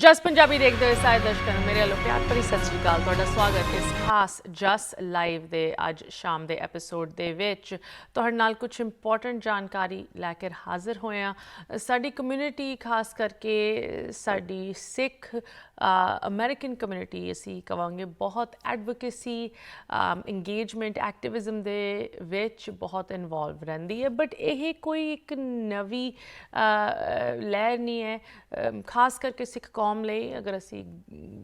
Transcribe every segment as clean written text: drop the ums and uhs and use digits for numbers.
ਜਸ ਪੰਜਾਬੀ ਦੇਖਦੇ ਹੋਏ ਸਾਰੇ ਦਰਸ਼ਕਾਂ ਨੂੰ ਮੇਰੇ ਵੱਲੋਂ ਪਿਆਰ ਭਰੀ ਸਤਿ ਸ਼੍ਰੀ ਅਕਾਲ। ਤੁਹਾਡਾ ਸਵਾਗਤ ਇਸ ਖਾਸ ਜਸ ਲਾਈਵ ਦੇ ਅੱਜ ਸ਼ਾਮ ਦੇ ਐਪੀਸੋਡ ਦੇ ਵਿੱਚ। ਤੁਹਾਡੇ ਨਾਲ ਕੁਝ ਇੰਪੋਰਟੈਂਟ ਜਾਣਕਾਰੀ ਲੈ ਕੇ ਹਾਜ਼ਰ ਹੋਏ ਹਾਂ। ਸਾਡੀ ਕਮਿਊਨਿਟੀ ਖਾਸ ਕਰਕੇ ਸਾਡੀ ਸਿੱਖ ਅਮਰੀਕਨ ਕਮਿਊਨਿਟੀ ਅਸੀਂ ਕਹਾਂਗੇ ਬਹੁਤ ਐਡਵੋਕੇਸੀ ਇੰਗੇਜਮੈਂਟ ਐਕਟਿਵਿਜ਼ਮ ਦੇ ਵਿੱਚ ਬਹੁਤ ਇਨਵੋਲਵ ਰਹਿੰਦੀ ਹੈ। ਬਟ ਇਹ ਕੋਈ ਇੱਕ ਨਵੀਂ ਲਹਿਰ ਨਹੀਂ ਹੈ। ਖਾਸ ਕਰਕੇ ਸਿੱਖ ਕੌਮ ਲਈ ਅਗਰ ਅਸੀਂ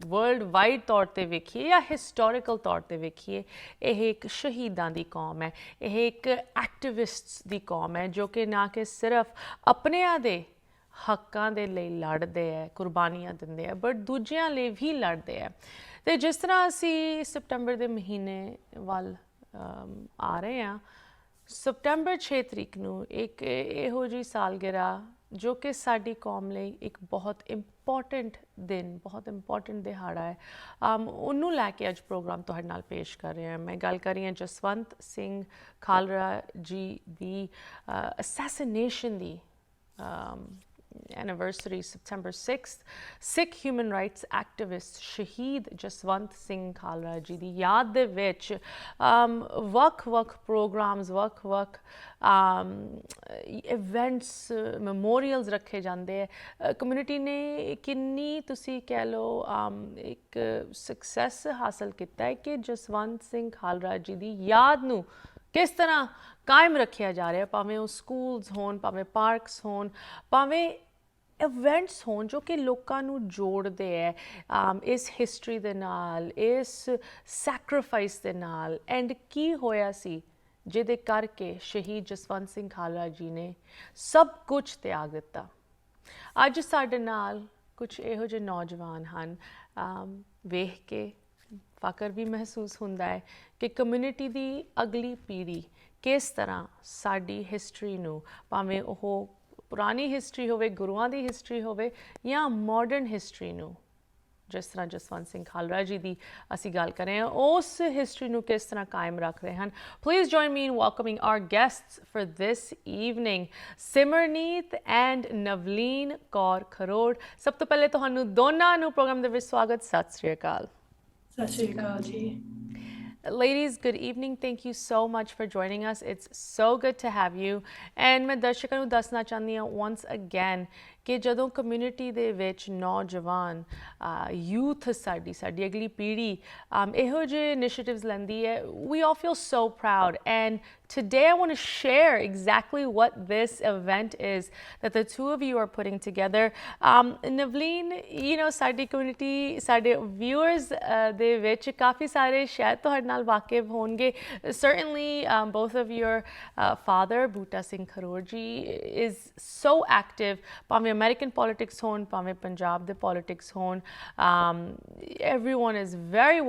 ਵਰਲਡ ਵਾਈਡ ਤੌਰ 'ਤੇ ਵੇਖੀਏ ਜਾਂ ਹਿਸਟੋਰੀਕਲ ਤੌਰ 'ਤੇ ਵੇਖੀਏ, ਇਹ ਇੱਕ ਸ਼ਹੀਦਾਂ ਦੀ ਕੌਮ ਹੈ। ਇਹ ਇੱਕ ਐਕਟਿਵਿਸਟਸ ਦੀ ਕੌਮ ਹੈ ਜੋ ਕਿ ਨਾ ਕਿ ਸਿਰਫ ਆਪਣਿਆਂ ਦੇ ਹੱਕਾਂ ਦੇ ਲਈ ਲੜਦੇ ਹੈ, ਕੁਰਬਾਨੀਆਂ ਦਿੰਦੇ ਹੈ, ਬਟ ਦੂਜਿਆਂ ਲਈ ਵੀ ਲੜਦੇ ਹੈ। ਅਤੇ ਜਿਸ ਤਰ੍ਹਾਂ ਅਸੀਂ ਸਤੰਬਰ ਦੇ ਮਹੀਨੇ ਵੱਲ ਆ ਰਹੇ ਹਾਂ, ਸਤੰਬਰ 6 ਤਰੀਕ ਨੂੰ ਇੱਕ ਇਹੋ ਜਿਹੀ ਸਾਲਗਿਰਾ ਜੋ ਕਿ ਸਾਡੀ ਕੌਮ ਲਈ ਇੱਕ ਬਹੁਤ ਇੰਪੋਰਟੈਂਟ ਦਿਨ, ਬਹੁਤ ਇੰਪੋਰਟੈਂਟ ਦਿਹਾੜਾ ਹੈ, ਉਹਨੂੰ ਲੈ ਕੇ ਅੱਜ ਪ੍ਰੋਗਰਾਮ ਤੁਹਾਡੇ ਨਾਲ ਪੇਸ਼ ਕਰ ਰਹੇ ਹਾਂ। ਮੈਂ ਗੱਲ ਕਰ ਰਹੀ ਹਾਂ ਜਸਵੰਤ ਸਿੰਘ ਖਾਲਰਾ ਜੀ ਦੀ ਅਸੈਸੀਨੇਸ਼ਨ ਦੀ anniversary, September 6th, Sikh human rights activist Shaheed Jaswant Singh Khalra ji ਦੀ ਯਾਦ ਦੇ ਵਿੱਚ ਵੱਖ-ਵੱਖ ਪ੍ਰੋਗਰਾਮਸ, ਵੱਖ-ਵੱਖ ਇਵੈਂਟਸ, ਮੈਮੋਰੀਅਲਸ ਰੱਖੇ ਜਾਂਦੇ ਹੈ। ਕਮਿਊਨਿਟੀ ਨੇ ਕਿੰਨੀ ਤੁਸੀਂ ਕਹਿ ਲਓ ਇੱਕ ਸਕਸੈਸ ਹਾਸਲ ਕੀਤਾ ਹੈ ਕਿ ਜਸਵੰਤ ਸਿੰਘ ਖਾਲਰਾ ਜੀ ਦੀ ਯਾਦ ਨੂੰ ਕਿਸ ਤਰ੍ਹਾਂ ਕਾਇਮ ਰੱਖਿਆ ਜਾ ਰਿਹਾ, ਭਾਵੇਂ ਉਹ ਸਕੂਲਸ ਹੋਣ, ਭਾਵੇਂ ਪਾਰਕਸ ਹੋਣ, ਭਾਵੇਂ ਇਵੈਂਟਸ ਹੋਣ ਜੋ ਕਿ ਲੋਕਾਂ ਨੂੰ ਜੋੜਦੇ ਹੈ ਇਸ ਹਿਸਟਰੀ ਦੇ ਨਾਲ, ਇਸ ਸੈਕਰੀਫਾਈਸ ਦੇ ਨਾਲ। ਐਂਡ ਕੀ ਹੋਇਆ ਸੀ ਜਿਹਦੇ ਕਰਕੇ ਸ਼ਹੀਦ ਜਸਵੰਤ ਸਿੰਘ ਖਾਲਰਾ ਜੀ ਨੇ ਸਭ ਕੁਝ ਤਿਆਗ ਦਿੱਤਾ। ਅੱਜ ਸਾਡੇ ਨਾਲ ਕੁਝ ਇਹੋ ਜਿਹੇ ਨੌਜਵਾਨ ਹਨ, ਵੇਖ ਕੇ ਫਖਰ ਵੀ ਮਹਿਸੂਸ ਹੁੰਦਾ ਹੈ ਕਿ ਕਮਿਊਨਿਟੀ ਦੀ ਅਗਲੀ ਪੀੜ੍ਹੀ ਕਿਸ ਤਰ੍ਹਾਂ ਸਾਡੀ ਹਿਸਟਰੀ ਨੂੰ, ਭਾਵੇਂ ਉਹ ਪੁਰਾਣੀ ਹਿਸਟਰੀ ਹੋਵੇ, ਗੁਰੂਆਂ ਦੀ ਹਿਸਟਰੀ ਹੋਵੇ ਜਾਂ ਮਾਡਰਨ ਹਿਸਟਰੀ ਨੂੰ, ਜਿਸ ਤਰ੍ਹਾਂ ਜਸਵੰਤ ਸਿੰਘ ਖਾਲਰਾ ਜੀ ਦੀ ਅਸੀਂ ਗੱਲ ਕਰ ਰਹੇ ਹਾਂ, ਉਸ ਹਿਸਟਰੀ ਨੂੰ ਕਿਸ ਤਰ੍ਹਾਂ ਕਾਇਮ ਰੱਖ ਰਹੇ ਹਨ। Please join me in welcoming our guests for this evening, Simranneet and Navleen Kaur Kharor. ਸਭ ਤੋਂ ਪਹਿਲੇ ਤੁਹਾਨੂੰ ਦੋਨਾਂ ਨੂੰ ਪ੍ਰੋਗਰਾਮ ਦੇ ਵਿੱਚ ਸਵਾਗਤ। ਸਤਿ ਸ਼੍ਰੀ ਅਕਾਲ। ਸਤਿ ਸ਼੍ਰੀ ਅਕਾਲ ਜੀ। Ladies, good evening. Thank you so much for joining us. It's so good to have you. And ਮੈਂ ਦਰਸ਼ਕਾਂ ਨੂੰ ਦੱਸਣਾ ਚਾਹੁੰਦੀ ਹਾਂ once again ਕਿ ਜਦੋਂ ਕਮਿਊਨਿਟੀ ਦੇ ਵਿੱਚ ਨੌਜਵਾਨ ਯੂਥ ਸਾਡੀ ਅਗਲੀ ਪੀੜ੍ਹੀ ਇਹੋ ਜਿਹੇ ਇਨੀਸ਼ੀਏਟਿਵਸ ਲੈਂਦੀ ਹੈ, we all feel so proud. And today I want to share exactly what this event is that the two of you are putting together. Navleen, you know, ਸਾਡੀ ਕਮਿਊਨਿਟੀ, ਸਾਡੇ viewers ਦੇ ਵਿੱਚ ਕਾਫੀ ਸਾਰੇ ਸ਼ਾਇਦ ਤੁਹਾਡੇ ਨਾਲ ਵਾਕਿਫ ਹੋਣਗੇ। Certainly both of your father, Votta Singh Kharor ji, is so active, ਭਾਵੇਂ American politics ਹੋਣ, ਭਾਵੇਂ ਪੰਜਾਬ ਦੇ politics ਹੋਣ. Everyone is very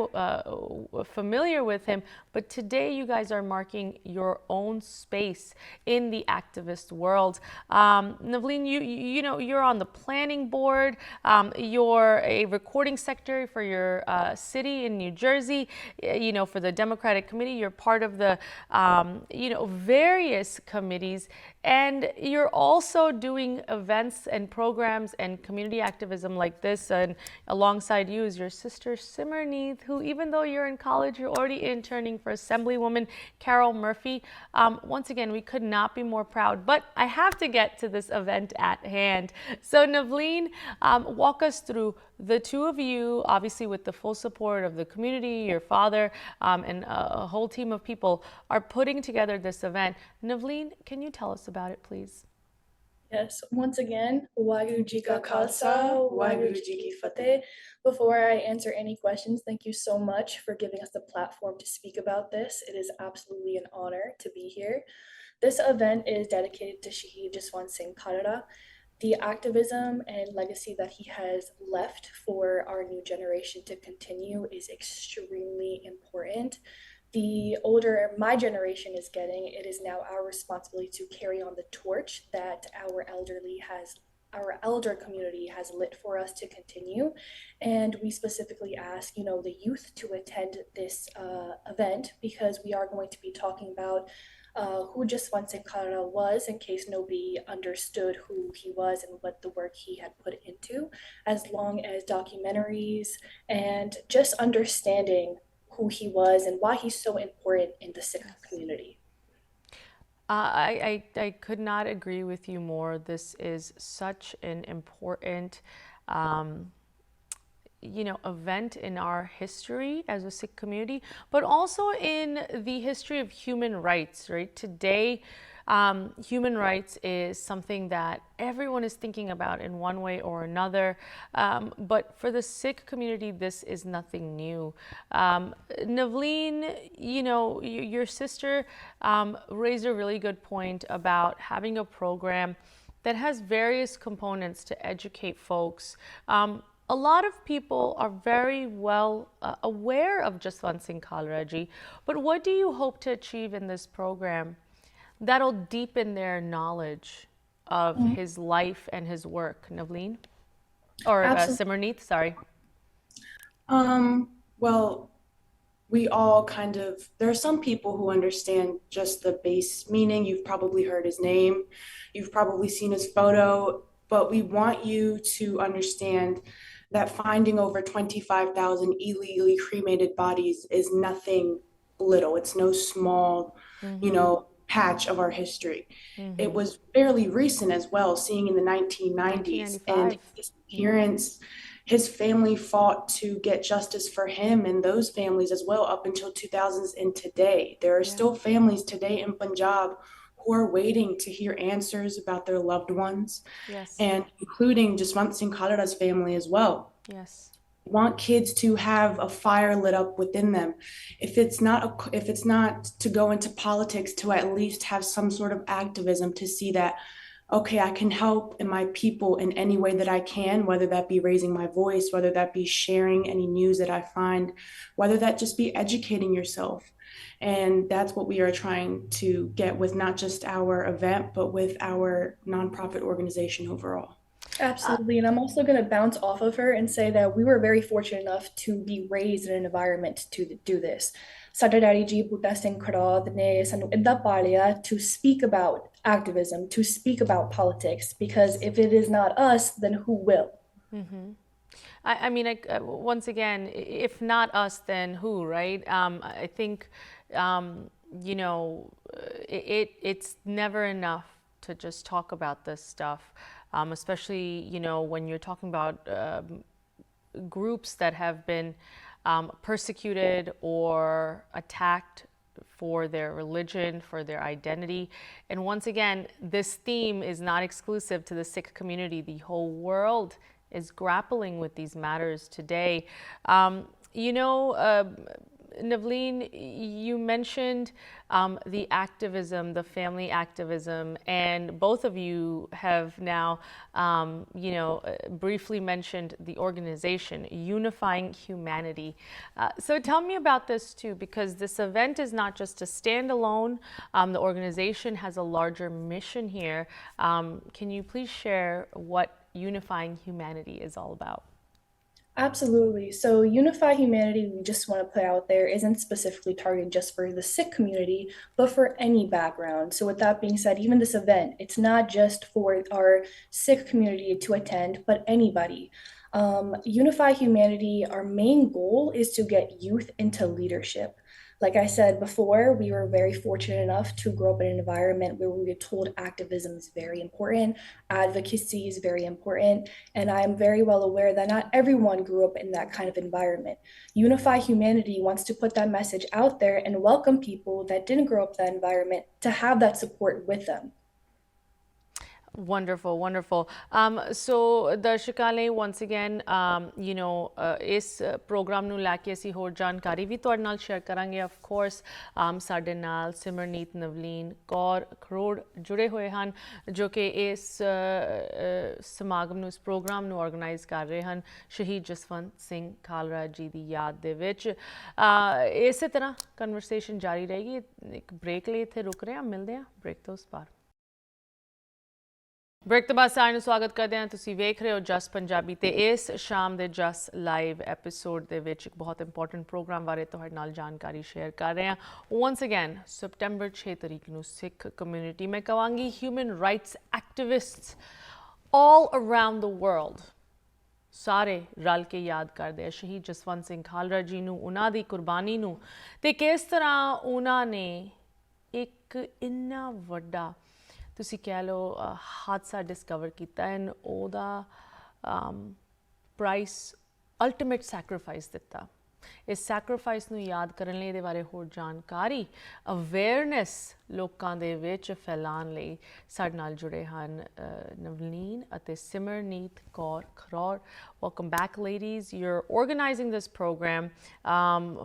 familiar with him, but today you guys are marking your own space in the activist world. Navleen, you know, you're on the planning board, you're a recording secretary for your city in New Jersey, you know, for the Democratic Committee, you're part of the, you know, various committees, and you're also doing events and programs and community activism like this, and alongside you is your sister Simmernith, who, even though you're in college, you're already interning for Assemblywoman Carol Murphy. Once again, we could not be more proud, but I have to get to this event at hand. So Navleen, walk us through the two of you, obviously with the full support of the community, your father, and a whole team of people are putting together this event. Navleen, can you tell us about it, please? Yes, once again, Waheguru Ji Ka Khalsa, Waheguru Ji Ki Fateh. Before I answer any questions, thank you so much for giving us the platform to speak about this. It is absolutely an honor to be here. This event is dedicated to Shaheed Jaswant Singh Khalra. The activism and legacy that he has left for our new generation to continue is extremely important. The older my generation is getting, it is now our responsibility to carry on the torch that our elder community has lit for us to continue. And we specifically ask, you know, the youth to attend this event because we are going to be talking about who Jaswant Singh Khalra was in case nobody understood who he was and what the work he had put into, as long as documentaries and just understanding who he was and why he's so important in the Sikh Yes. community. I could not agree with you more. This is such an important, um, event in our history as a Sikh community, but also in the history of human rights, right? Today, human rights is something that everyone is thinking about in one way or another. But for the Sikh community, this is nothing new. Navleen, your sister raised a really good point about having a program that has various components to educate folks. A lot of people are very well aware of Jaswant Singh Khalra ji, but what do you hope to achieve in this program that'll deepen their knowledge of Mhm. his life and his work, Navleen? Or Absolutely. Simranjeet, sorry. Well, we all kind of, there are some people who understand just the base meaning. You've probably heard his name, you've probably seen his photo, but we want you to understand that finding over 25,000 illegally cremated bodies is nothing little. It's no small, patch of our history. It was fairly recent as well, seeing in the 1990s, and 1995. his disappearance. His family fought to get justice for him and those families as well up until 2000s and today. There are Yeah. still families today in Punjab who are waiting to hear answers about their loved ones, Yes. and including Jaswant Singh Khalra's family as well. Yes. Want kids to have a fire lit up within them. If it's not to go into politics, to at least have some sort of activism to see that, okay, I can help in my people in any way that I can, whether that be raising my voice, whether that be sharing any news that I find, whether that just be educating yourself. And that's what we are trying to get with not just our event, but with our nonprofit organization overall. Absolutely. And I'm also going to bounce off of her and say that we were very fortunate enough to be raised in an environment to do this. ਸਾਡੇ daddy ਜੀ ਬੂਟਾ ਸਿੰਘ ਖੜੌਦ ਨੇ ਸਾਨੂੰ ਇੱਦਾਂ ਪਾਲਿਆ to speak about activism, to speak about politics, because if it is not us, then who will? I mean, once again, if not us, then who, right? I think, it's never enough to just talk about this stuff, especially, when you're talking about groups that have been persecuted or attacked for their religion, for their identity. And once again, this theme is not exclusive to the Sikh community. The whole world is grappling with these matters today. Navleen, you mentioned the activism, the family activism, and both of you have now, briefly mentioned the organization, Unifying Humanity. So tell me about this too, because this event is not just a standalone. The organization has a larger mission here. Can you please share what Unifying Humanity is all about? Absolutely. So, Unify Humanity, we just want to put out there, isn't specifically targeted just for the Sikh community, but for any background. So, with that being said, even this event, it's not just for our Sikh community to attend, but anybody. Unify Humanity, our main goal is to get youth into leadership. Like I said before, we were very fortunate enough to grow up in an environment where we were told activism is very important, advocacy is very important, and I am very well aware that not everyone grew up in that kind of environment. Unify Humanity wants to put that message out there and welcome people that didn't grow up in that environment to have that support with them. Wonderful, wonderful. So ਦਰਸ਼ਕਾਂ ਲਈ once again, ਇਸ programme ਨੂੰ ਲੈ ਕੇ ਅਸੀਂ ਹੋਰ ਜਾਣਕਾਰੀ ਵੀ ਤੁਹਾਡੇ ਨਾਲ ਸ਼ੇਅਰ ਕਰਾਂਗੇ। ਆਫ ਕੋਰਸ ਸਾਡੇ ਨਾਲ ਸਿਮਰਨੀਤ ਨਵਲੀਨ ਕੌਰ ਖਰੋੜ ਜੁੜੇ ਹੋਏ ਹਨ, ਜੋ ਕਿ ਇਸ ਸਮਾਗਮ ਨੂੰ, ਇਸ ਪ੍ਰੋਗਰਾਮ ਨੂੰ ਆਰਗੇਨਾਈਜ਼ ਕਰ ਰਹੇ ਹਨ ਸ਼ਹੀਦ ਜਸਵੰਤ ਸਿੰਘ ਖਾਲਰਾ ਜੀ ਦੀ ਯਾਦ ਦੇ ਵਿੱਚ। ਇਸੇ ਤਰ੍ਹਾਂ ਕਨਵਰਸੇਸ਼ਨ ਜਾਰੀ ਰਹੇਗੀ। ਇੱਕ ਬ੍ਰੇਕ ਲਈ ਇੱਥੇ ਰੁਕ ਰਹੇ ਹਾਂ, ਮਿਲਦੇ ਹਾਂ ਬ੍ਰੇਕ ਤੋਂ ਉਸ ਪਾਰ। ਬ੍ਰੇਕ ਤੋਂ ਬਾਅਦ ਸਾਰਿਆਂ ਨੂੰ ਸਵਾਗਤ ਕਰਦੇ ਹਾਂ। ਤੁਸੀਂ ਵੇਖ ਰਹੇ ਹੋ ਜਸ ਪੰਜਾਬੀ ਤੇ ਇਸ ਸ਼ਾਮ ਦੇ ਜਸ ਲਾਈਵ ਐਪੀਸੋਡ ਦੇ ਵਿੱਚ ਇੱਕ ਬਹੁਤ ਇੰਪੋਰਟੈਂਟ ਪ੍ਰੋਗਰਾਮ ਬਾਰੇ ਤੁਹਾਡੇ ਨਾਲ ਜਾਣਕਾਰੀ ਸ਼ੇਅਰ ਕਰ ਰਹੇ ਹਾਂ। ਵਾਂਸ ਅਗੇਨ ਸਪਟੈਂਬਰ 6 ਤਰੀਕ ਨੂੰ ਸਿੱਖ ਕਮਿਊਨਿਟੀ ਮੈਂ ਕਹਾਂਗੀ human rights activists all around the world ਸਾਰੇ ਰਲ ਕੇ ਯਾਦ ਕਰਦੇ ਆ ਸ਼ਹੀਦ ਜਸਵੰਤ ਸਿੰਘ ਖਾਲਰਾ ਜੀ ਨੂੰ, ਉਹਨਾਂ ਦੀ ਕੁਰਬਾਨੀ ਨੂੰ ਤੇ ਕਿਸ ਤਰ੍ਹਾਂ ਉਹਨਾਂ ਨੇ ਇੱਕ ਇੰਨਾ ਵੱਡਾ ਤੁਸੀਂ ਕਹਿ ਲਓ ਹਾਦਸਾ ਡਿਸਕਵਰ ਕੀਤਾ ਐਂਡ ਉਹਦਾ ਪ੍ਰਾਈਸ ਅਲਟੀਮੇਟ ਸੈਕਰੀਫਾਈਸ ਦਿੱਤਾ। ਇਸ ਸੈਕਰੀਫਾਈਸ ਨੂੰ ਯਾਦ ਕਰਨ ਲਈ ਇਹਦੇ ਬਾਰੇ ਹੋਰ ਜਾਣਕਾਰੀ ਅਵੇਅਰਨੈਸ ਲੋਕਾਂ ਦੇ ਵਿੱਚ ਫੈਲਾਉਣ ਲਈ ਸਾਡੇ ਨਾਲ ਜੁੜੇ ਹਨ ਨਵਲੀਨ ਅਤੇ ਸਿਮਰਨੀਤ Kaur Kharor. Welcome back, ladies. You're organizing this program.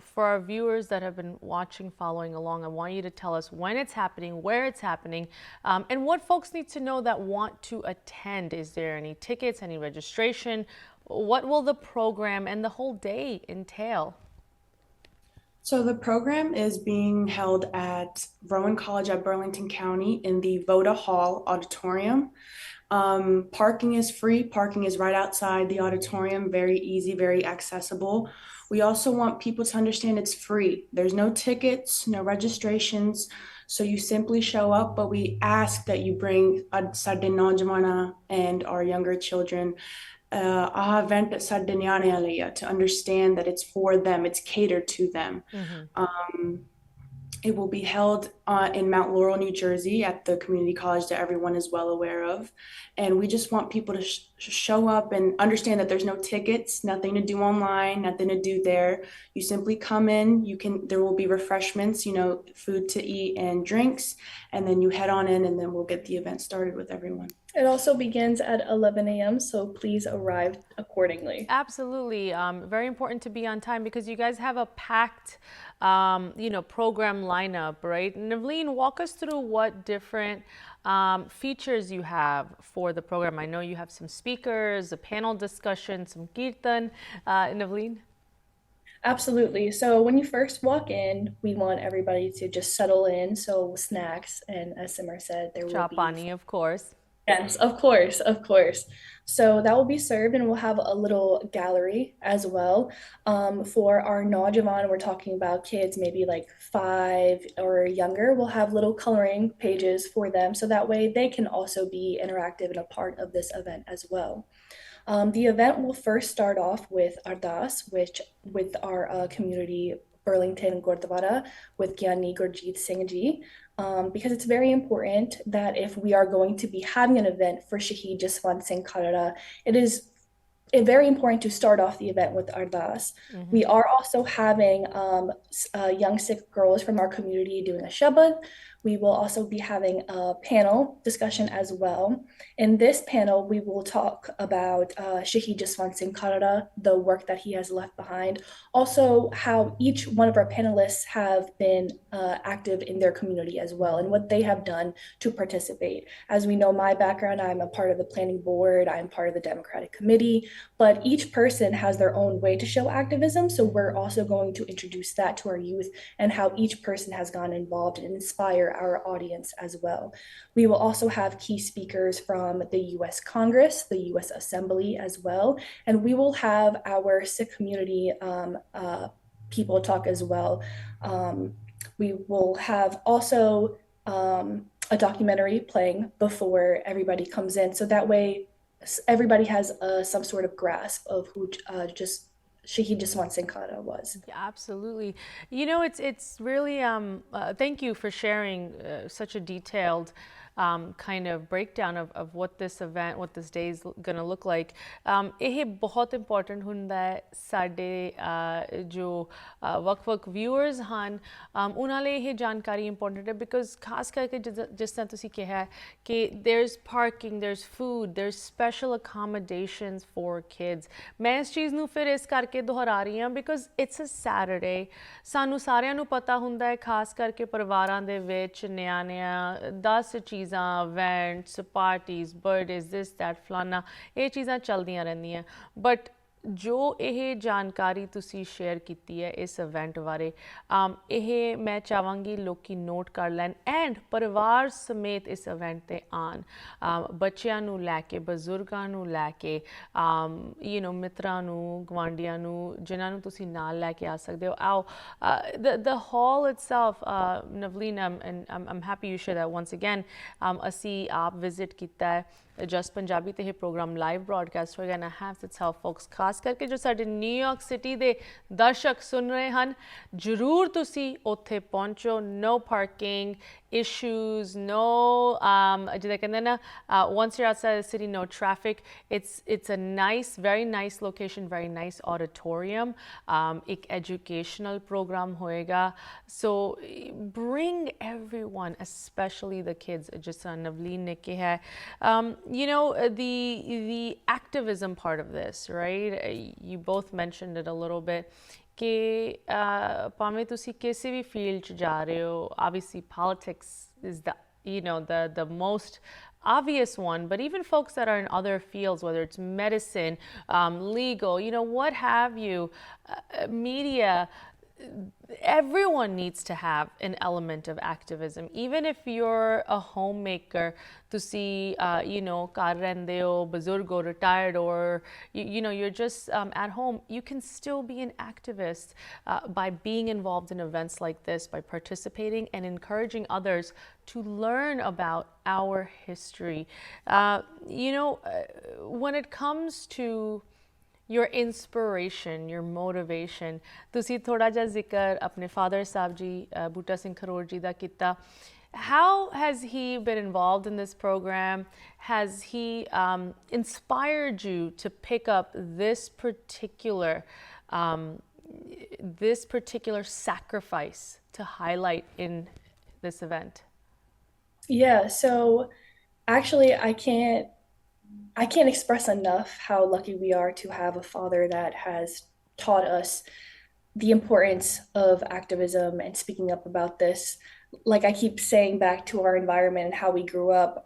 For our viewers that have been watching, following along, I want you to tell us when it's happening, where it's happening, and what folks need to know that want to attend. Is there any tickets, any registration? What will the program and the whole day entail? So the program is being held at Rowan College at Burlington County in the Votta Hall auditorium. Parking is free. Parking is right outside the auditorium. Very easy, very accessible. We also want people to understand it's free. There's no tickets, no registrations. So you simply show up, but we ask that you bring Sadde Naujwana and our younger children event ਸਾਡੇ ਨਿਆਣਿਆਂ ਲਈ to understand that it's for them, it's catered to them. It will be held in Mount Laurel, New Jersey at the community college that everyone is well aware of. And we just want people to show up and understand that there's no tickets, nothing to do online, nothing to do there. You simply come in, there will be refreshments, food to eat and drinks, and then you head on in and then we'll get the event started with everyone. It also begins at 11 a.m., so please arrive accordingly. Absolutely. Very important to be on time because you guys have a packed program lineup, right? Navleen, walk us through what different features you have for the program. I know you have some speakers, a panel discussion, some kirtan. Navleen? Absolutely. So when you first walk in, we want everybody to just settle in. So snacks, and as Simar said, there will be Chapani, of course. Yes, of course, of course. So that will be served, and we'll have a little gallery as well. For our Naujavan, we're talking about kids maybe like 5 or younger. We'll have little coloring pages for them, so that way they can also be interactive and a part of this event as well. The event will first start off with Ardas, which with our community Burlington Gurdwara with Gyani Gurjeet Singh Ji. Because it's very important that if we are going to be having an event for Shaheed Jaswant Singh Khalra, it is very important to start off the event with Ardas. We are also having young Sikh girls from our community doing a Shabad. We will also be having a panel discussion as well. In this panel, we will talk about Shaheed Jaswant Singh Khalra, the work that he has left behind, also how each one of our panelists have been active in their community as well, and what they have done to participate. As we know, my background, I'm a part of the planning board, I'm part of the Democratic Committee, but each person has their own way to show activism, so we're also going to introduce that to our youth and how each person has gone involved and inspire our audience as well. We will also have key speakers from the US Congress, the US Assembly as well, and we will have our Sikh community people talk as well. We will have also a documentary playing before everybody comes in, so that way everybody has some sort of grasp of who just Shaheed Jaswant Singh Khalra was. Yeah, absolutely. It's really thank you for sharing such a detailed kind of breakdown of what this event, what this day is going to look like. ਇਹ ਬਹੁਤ important ਹੁੰਦਾ ਹੈ ਸਾਡੇ ਜੋ ਵੱਖ-ਵੱਖ viewers ਹਨ ਉਹਨਾਂ ਲਈ ਇਹ ਜਾਣਕਾਰੀ important ਹੈ because ਖਾਸ ਕਰਕੇ ਜਿਸ ਤਰ੍ਹਾਂ ਤੁਸੀਂ ਕਿਹਾ ਕਿ there's parking, there's food, there's special accommodations for kids. ਮੈਂ ਇਸ ਚੀਜ਼ ਨੂੰ ਫਿਰ ਇਸ ਕਰਕੇ ਦੁਹਰਾ ਰਹੀ ਹਾਂ because it's a Saturday. ਸਾਨੂੰ ਸਾਰਿਆਂ ਨੂੰ ਪਤਾ ਹੁੰਦਾ ਹੈ ਖਾਸ ਕਰਕੇ ਪਰਿਵਾਰਾਂ ਦੇ ਵਿੱਚ ਨਿਆਣਿਆਂ 10 ਚੀਜ਼ਾਂ events, parties, birthdays, this, that, flana, ਇਹ ਚੀਜ਼ਾਂ ਚੱਲਦੀਆਂ ਰਹਿੰਦੀਆਂ but ਜੋ ਇਹ ਜਾਣਕਾਰੀ ਤੁਸੀਂ ਸ਼ੇਅਰ ਕੀਤੀ ਹੈ ਇਸ ਇਵੈਂਟ ਬਾਰੇ, ਇਹ ਮੈਂ ਚਾਹਾਂਗੀ ਲੋਕੀ ਨੋਟ ਕਰ ਲੈਣ ਐਂਡ ਪਰਿਵਾਰ ਸਮੇਤ ਇਸ ਇਵੈਂਟ 'ਤੇ ਆਉਣ, ਬੱਚਿਆਂ ਨੂੰ ਲੈ ਕੇ, ਬਜ਼ੁਰਗਾਂ ਨੂੰ ਲੈ ਕੇ, ਮਿੱਤਰਾਂ ਨੂੰ, ਗੁਆਂਢੀਆਂ ਨੂੰ, ਜਿਨ੍ਹਾਂ ਨੂੰ ਤੁਸੀਂ ਨਾਲ ਲੈ ਕੇ ਆ ਸਕਦੇ ਹੋ, ਆਓ। The hall itself, Navleen, and I'm happy you share that once again, ਅਸੀਂ ਆਪ ਵਿਜ਼ਿਟ ਕੀਤਾ ਹੈ ਜਸਟ ਪੰਜਾਬੀ ਤੇ ਇਹ ਪ੍ਰੋਗਰਾਮ ਲਾਈਵ ਬ੍ਰੌਡਕਾਸਟ ਹੋਏਗਾ, and I have to tell folks, ਖਾਸ ਕਰਕੇ ਜੋ ਸਾਡੇ ਨਿਊਯਾਰਕ ਸਿਟੀ ਦੇ ਦਰਸ਼ਕ ਸੁਣ ਰਹੇ ਹਨ, ਜ਼ਰੂਰ ਤੁਸੀਂ ਉੱਥੇ ਪਹੁੰਚੋ। ਨੋ ਪਾਰਕਿੰਗ issues, no ਜਿੱਦਾਂ ਕਹਿੰਦੇ ਨਾ, once you're outside the city, no traffic. It's a nice, very nice location, very nice auditorium, ਇੱਕ educational program ਹੋਏਗਾ, so bring everyone, especially the kids, ਜਿਸ ਤਰ੍ਹਾਂ ਨਵਲੀਨ ਨੇ ਕਿਹਾ ਹੈ। The activism part of this, right? You both mentioned it a little bit, ਕਿ ਭਾਵੇਂ ਤੁਸੀਂ ਕਿਸੇ ਵੀ ਫੀਲਡ 'ਚ ਜਾ ਰਹੇ ਹੋ, obviously politics is the most obvious one, but even folks that are in other fields, whether it's medicine, legal, what have you, media, everyone needs to have an element of activism. Even if you're a homemaker, ਤੁਸੀਂ ਘਰ ਰਹਿੰਦੇ ਹੋ, ਬਜ਼ੁਰਗ ਹੋ, retired, or you're just at home, you can still be an activist by being involved in events like this, by participating and encouraging others to learn about our history. When it comes to your inspiration, your motivation, ਤੁਸੀਂ ਥੋੜਾ ਜਿਹਾ ਜ਼ਿਕਰ ਆਪਣੇ father Sahib ji ਬੂਟਾ ਸਿੰਘ ਖਰੋੜ ਜੀ ਦਾ ਕੀਤਾ. How has he been involved in this program? Has he inspired you to pick up this particular sacrifice to highlight in this event? Yeah, so actually I can't express enough how lucky we are to have a father that has taught us the importance of activism and speaking up about this. Like I keep saying, back to our environment and how we grew up,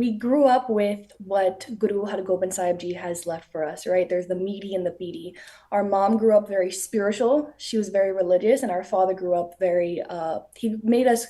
we grew up with what Guru Har Gobind Sahib Ji has left for us, right? There's the meaty and the beady. Our mom grew up very spiritual. She was very religious, and our father grew up he made us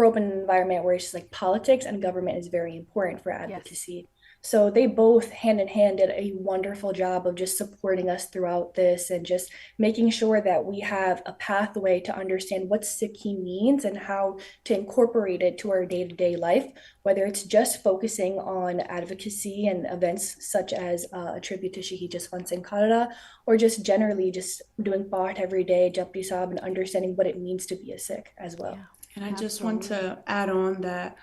grow up in an environment where it's just like politics and government is very important for advocacy. Yes. So they both hand in hand did a wonderful job of just supporting us throughout this and just making sure that we have a pathway to understand what Sikhi means and how to incorporate it to our day-to-day life, whether it's just focusing on advocacy and events such as a tribute to Shaheed Jaswant Singh Khalra, or just generally just doing Path every day, Japji Sahib, and understanding what it means to be a Sikh as well. Yeah. And I just want to add on that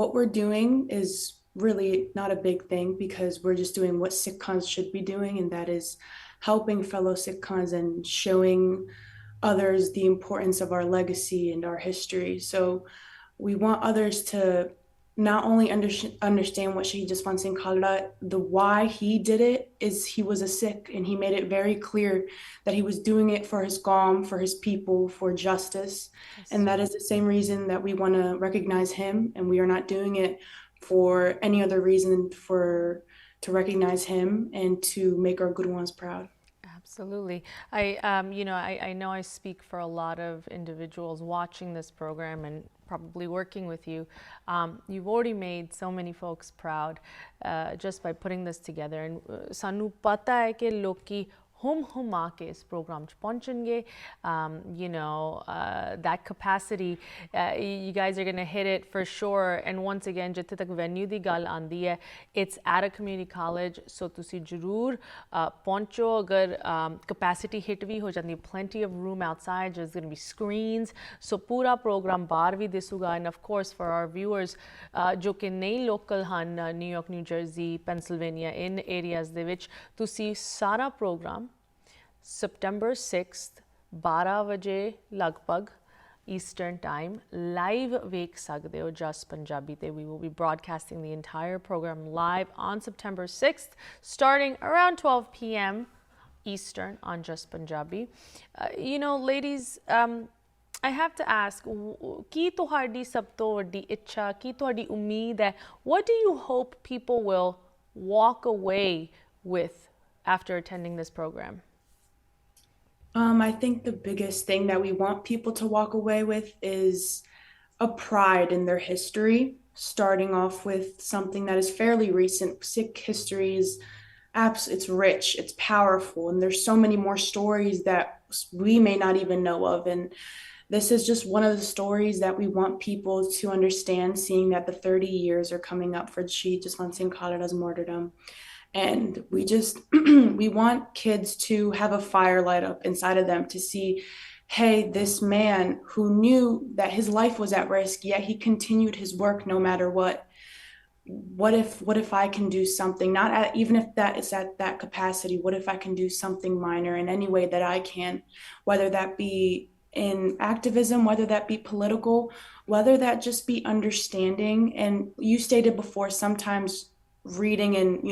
what we're doing is really not a big thing, because we're just doing what Sikh Khans should be doing, and that is helping fellow Sikh Khans and showing others the importance of our legacy and our history. So we want others to not only understand what Shaheed Jaswant Singh Khalra, the why he did it is he was a Sikh, and he made it very clear that he was doing it for his qawm, for his people, for justice. Yes. And that is the same reason that we want to recognize him, and we are not doing it for any other reason to recognize him and to make our good ones proud. Absolutely. I know I speak for a lot of individuals watching this program and probably working with you. You've already made so many folks proud just by putting this together. And sanu pata hai ke loki hum-huma ke is program ch pahunchenge. That capacity, you guys are going to hit it for sure. And once again, jitte tak venue di gal aandi hai, it's at a community college, so tusi jarur pahuncho. Agar capacity hit bhi ho jandi, plenty of room outside, there's going to be screens, so pura program bahar bhi disuga. And of course, for our viewers jo ke nahi local han, New York, New Jersey, Pennsylvania, in areas de vich, tusi sara program September 6th, 12 ਵਜੇ ਲਗਭਗ Eastern time, live ਵੇਖ ਸਕਦੇ ਹੋ Just Punjabi te. We will be broadcasting the entire program live on September 6th, starting around 12 p.m. Eastern on Just Punjabi. Ladies, I have to ask, ਕੀ ਤੁਹਾਡੀ ਸਭ ਤੋਂ ਵੱਡੀ ਇੱਛਾ, ਕੀ ਤੁਹਾਡੀ ਉਮੀਦ ਹੈ? What do you hope people will walk away with after attending this program? I think the biggest thing that we want people to walk away with is a pride in their history, starting off with something that is fairly recent. Sikh history is it's rich, it's powerful, and there's so many more stories that we may not even know of. And this is just one of the stories that we want people to understand, seeing that the 30 years are coming up for Shaheed Jaswant Singh Khalra's martyrdom. And we just we want kids to have a fire light up inside of them to see, hey, this man who knew that his life was at risk, yet he continued his work no matter what. What if I can do something, not at, even if that is at that capacity, what if I can do something minor in any way that I can, whether that be in activism, whether that be political, whether that just be understanding. And you stated before, sometimes reading and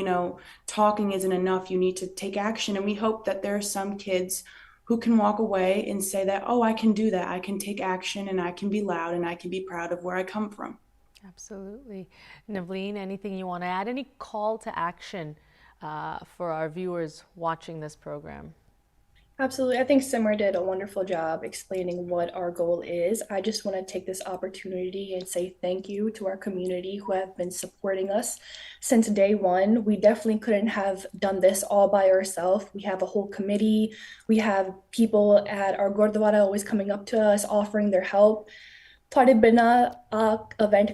talking isn't enough. You need to take action, and we hope that there are some kids who can walk away and say that, oh, I can do that, I can take action, and I can be loud, and I can be proud of where I come from. Absolutely. Navleen, anything you want to add? Any call to action for our viewers watching this program? Absolutely. I think Simmer did a wonderful job explaining what our goal is. I just want to take this opportunity and say thank you to our community who have been supporting us since day one. We definitely couldn't have done this all by ourselves. We have a whole committee. We have people at our Gurdwara always coming up to us, offering their help. ਤੁਹਾਡੇ ਬਿਨਾਂ event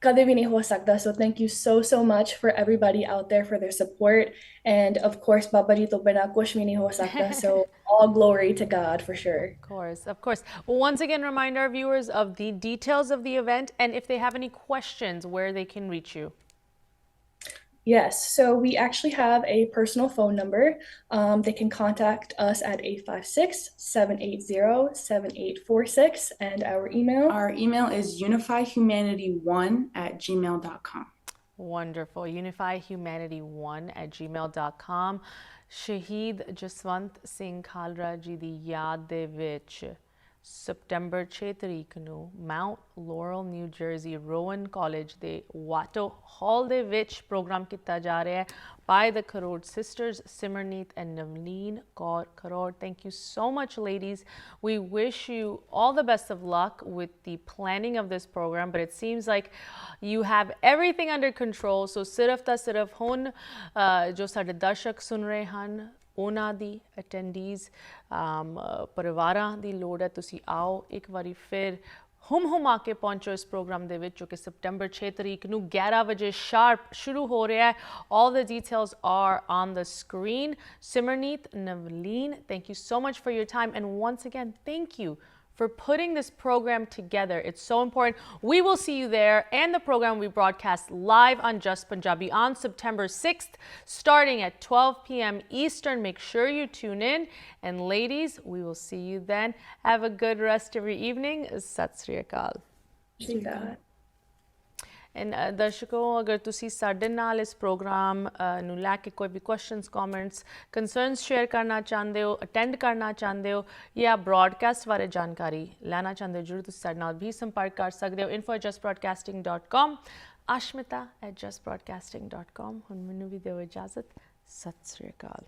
ਕਦੇ ਵੀ ਨਹੀਂ ਹੋ ਸਕਦਾ. So thank you so much for everybody out there for their support. And of course, Baba ji to ਬਿਨਾਂ ਕੁਛ ਵੀ ਨਹੀਂ ਹੋ ਸਕਦਾ. So all glory to God for sure. Of course, of course. Well, once again, remind our viewers of the details of the event and if they have any questions, where they can reach you. Yes, so we actually have a personal phone number. They can contact us at 856-780-7846, and our email. Our email is unifyhumanity1@gmail.com. Wonderful. Unifyhumanity1@gmail.com. Shaheed Jaswant Singh Khalra ji ਦੀ ਯਾਦ ਦੇ ਵਿੱਚ September 6 ਤਰੀਕ ਨੂੰ Mount Laurel, New Jersey, Rowan College ਦੇ Votta Hall ਦੇ ਵਿੱਚ programme ਕੀਤਾ ਜਾ ਰਿਹਾ ਹੈ by the Kharod sisters, Simmerneet and Navleen Kaur Kharod. Thank you so much, ladies. We wish you all the best of luck with the planning of this program, but it seems like you have everything under control. So sirf hun jo sade darshak sun rahe han, ਉਹਨਾਂ ਦੀ ਅਟੈਂਡੀਜ਼ ਪਰਿਵਾਰਾਂ ਦੀ ਲੋੜ ਹੈ ਤੁਸੀਂ ਆਓ ਇੱਕ ਵਾਰੀ ਫਿਰ ਹੁਮ ਕੇ ਪਹੁੰਚੋ ਇਸ ਪ੍ਰੋਗਰਾਮ ਦੇ ਵਿੱਚ ਜੋ ਕਿ ਸਪਟੈਂਬਰ 6 ਤਰੀਕ ਨੂੰ 11 ਵਜੇ ਸ਼ਾਰਪ ਸ਼ੁਰੂ ਹੋ ਰਿਹਾ ਹੈ all the details are on the screen. Simmerneet, Navleen, thank you so much for your time, and once again thank you for putting this program together. It's so important. We will see you there, and the program we broadcast live on Just Punjabi on September 6th, starting at 12 p.m. Eastern. Make sure you tune in. And ladies, we will see you then. Have a good rest of your evening. Sat Sri Akal. And ਦਰਸ਼ਕੋ ਅਗਰ ਤੁਸੀਂ ਸਾਡੇ ਨਾਲ ਇਸ programme ਨੂੰ ਲੈ ਕੇ ਕੋਈ ਵੀ questions comments ਕੰਸਰਨਸ share ਕਰਨਾ ਚਾਹੁੰਦੇ ਹੋ ਅਟੈਂਡ ਕਰਨਾ ਚਾਹੁੰਦੇ ਹੋ ਜਾਂ ਬ੍ਰੌਡਕਾਸਟ ਬਾਰੇ ਜਾਣਕਾਰੀ ਲੈਣਾ ਚਾਹੁੰਦੇ ਹੋ ਜ਼ਰੂਰ ਤੁਸੀਂ ਸਾਡੇ ਨਾਲ ਵੀ ਸੰਪਰਕ ਕਰ ਸਕਦੇ ਹੋ info@justbroadcasting.com ashmita@justbroadcasting.com ਹੁਣ ਮੈਨੂੰ ਵੀ ਦਿਓ ਇਜਾਜ਼ਤ ਸਤਿ ਸ੍ਰੀ ਅਕਾਲ